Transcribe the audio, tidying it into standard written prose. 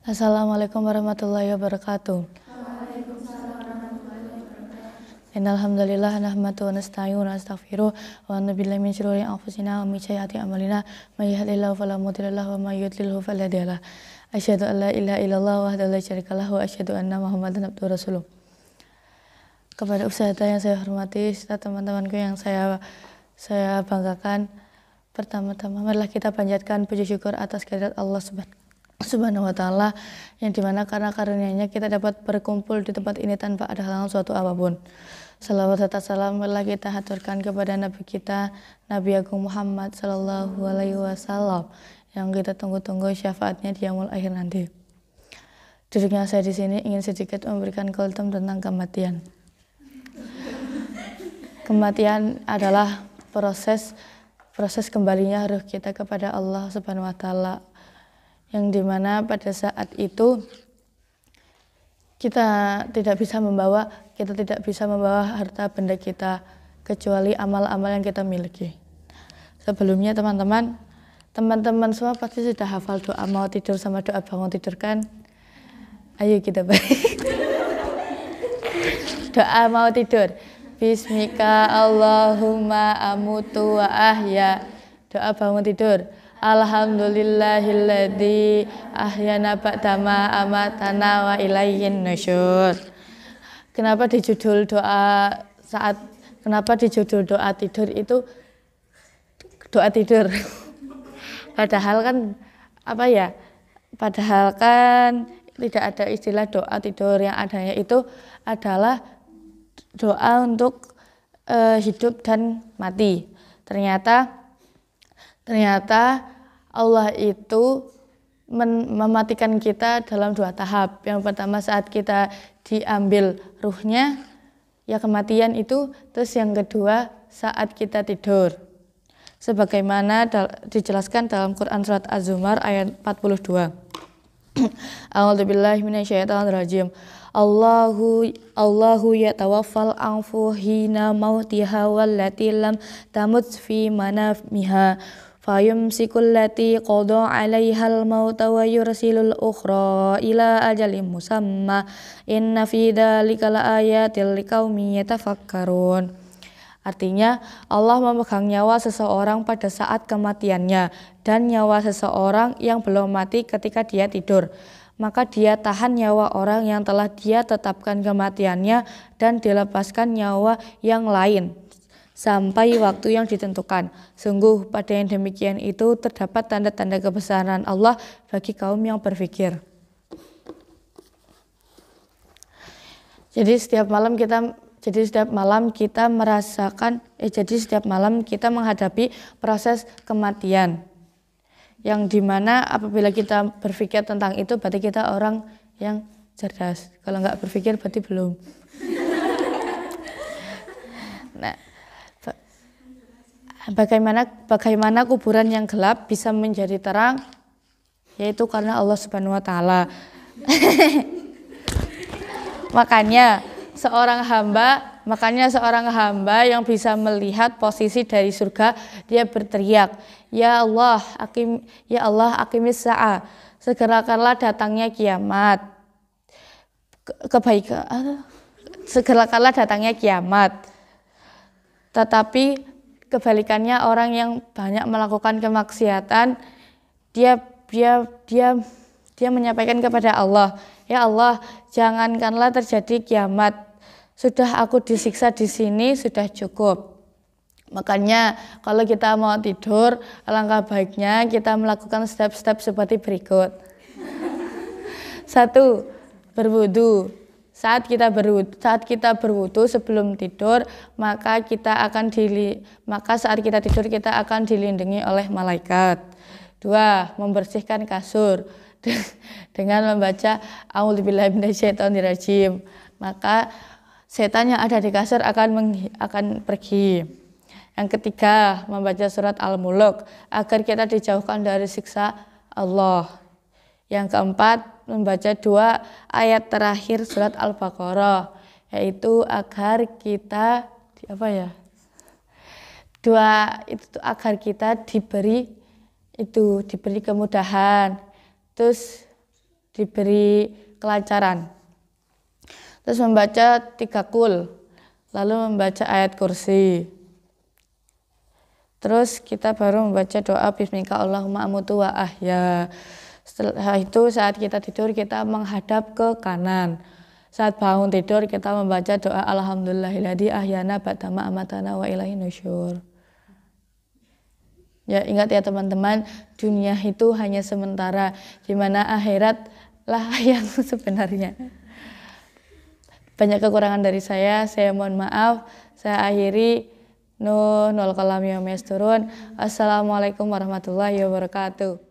Assalamualaikum warahmatullahi wabarakatuh. Innal hamdalillah nahmaduhu wa nasta'inu wa nastaghfiruh wa na'udzu billahi min syururi anfusina wa min sayyiati a'malina may yahdihillahu fala mudilla lahu wa may yudlilhu fala hadiya lahu. Asyhadu an la ilaha illallah wahdahu la syarika lahu wa asyhadu anna Muhammadan abduhu rasuluh. Kepada ustazah yang saya hormati serta teman-temanku yang saya banggakan, pertama-tama marilah kita panjatkan puji syukur atas kehadirat Allah Subhanahu wa ta'ala, yang dimana karena karunia-Nya kita dapat berkumpul di tempat ini tanpa ada halangan suatu apapun. Salawat serta salam marilah kita haturkan kepada Nabi kita, Nabi Agung Muhammad sallallahu alaihi wasallam, yang kita tunggu-tunggu syafaatnya di yaumul akhir nanti. Duduknya saya di sini ingin sedikit memberikan kultum tentang kematian. Kematian adalah proses kembalinya ruh kita kepada Allah Subhanahu wa ta'ala, yang dimana pada saat itu kita tidak bisa membawa harta benda kita kecuali amal-amal yang kita miliki. Sebelumnya teman-teman semua pasti sudah hafal doa mau tidur sama doa bangun tidur kan? Ayo kita baik. Doa mau tidur. Bismika Allahumma amutu wa ahya. Doa bangun tidur. Alhamdulillahilladzi ahyana ba'dama amatana wa ilayhin nusyur. Kenapa di judul doa tidur itu doa tidur? Padahal kan tidak ada istilah doa tidur, yang adanya itu adalah doa untuk hidup dan mati. Ternyata Allah itu mematikan kita dalam dua tahap. Yang pertama saat kita diambil ruhnya, ya kematian itu. Terus yang kedua saat kita tidur. Sebagaimana dijelaskan dalam Quran surat Az-Zumar ayat 42. A'udzubillahi minasyaitonirrajim. Allahu yatawaffal anfu hina mautiha wallati lam tamut fi manamiha fayumsikul lati qada 'alaihal mauta wa yursilul ukhra ila ajalin musamma inna fi dzalika laayatil liqaumin yatafakkarun. Artinya Allah memegang nyawa seseorang pada saat kematiannya dan nyawa seseorang yang belum mati ketika dia tidur. Maka dia tahan nyawa orang yang telah dia tetapkan kematiannya dan dilepaskan nyawa yang lain sampai waktu yang ditentukan. Sungguh pada yang demikian itu terdapat tanda-tanda kebesaran Allah bagi kaum yang berfikir. Jadi setiap malam kita menghadapi proses kematian, yang dimana apabila kita berpikir tentang itu berarti kita orang yang cerdas. Kalau nggak berpikir berarti belum. Nah, bagaimana kuburan yang gelap bisa menjadi terang? Yaitu karena Allah Subhanahu wa ta'ala. Makanya seorang hamba yang bisa melihat posisi dari surga, dia berteriak, Ya Allah aqimis sa'a, segerakanlah datangnya kiamat. Segerakanlah datangnya kiamat. Tetapi kebalikannya, orang yang banyak melakukan kemaksiatan, dia menyampaikan kepada Allah, Ya Allah, jangankanlah terjadi kiamat. Sudah aku disiksa di sini sudah cukup. Makanya kalau kita mau tidur, alangkah baiknya kita melakukan step-step seperti berikut. 1. Berwudu. Saat kita berwudu sebelum tidur, maka saat kita tidur kita akan dilindungi oleh malaikat. 2. Membersihkan kasur dengan membaca A'udzubillahi minasyaitonirrajim. Maka setan yang ada di kasur akan pergi. Yang ketiga, membaca surat Al-Mulk agar kita dijauhkan dari siksa Allah. Yang keempat, membaca 2 ayat terakhir surat Al-Baqarah, yaitu agar kita diberi kemudahan. Terus diberi kelancaran. Terus membaca 3 qul, lalu membaca ayat kursi. Terus kita baru membaca doa bismika Allahumma amutu wa ahya. Setelah itu saat kita tidur kita menghadap ke kanan. Saat bangun tidur kita membaca doa alhamdulillahilladzi ahyana ba'dama amatana wa ilaihi nusyur. Ya, ingat ya teman-teman, dunia itu hanya sementara, di mana akhirat lah yang sebenarnya. Banyak kekurangan dari saya mohon maaf. Saya akhiri. Nul qalam ya masturun. Assalamualaikum warahmatullahi wabarakatuh.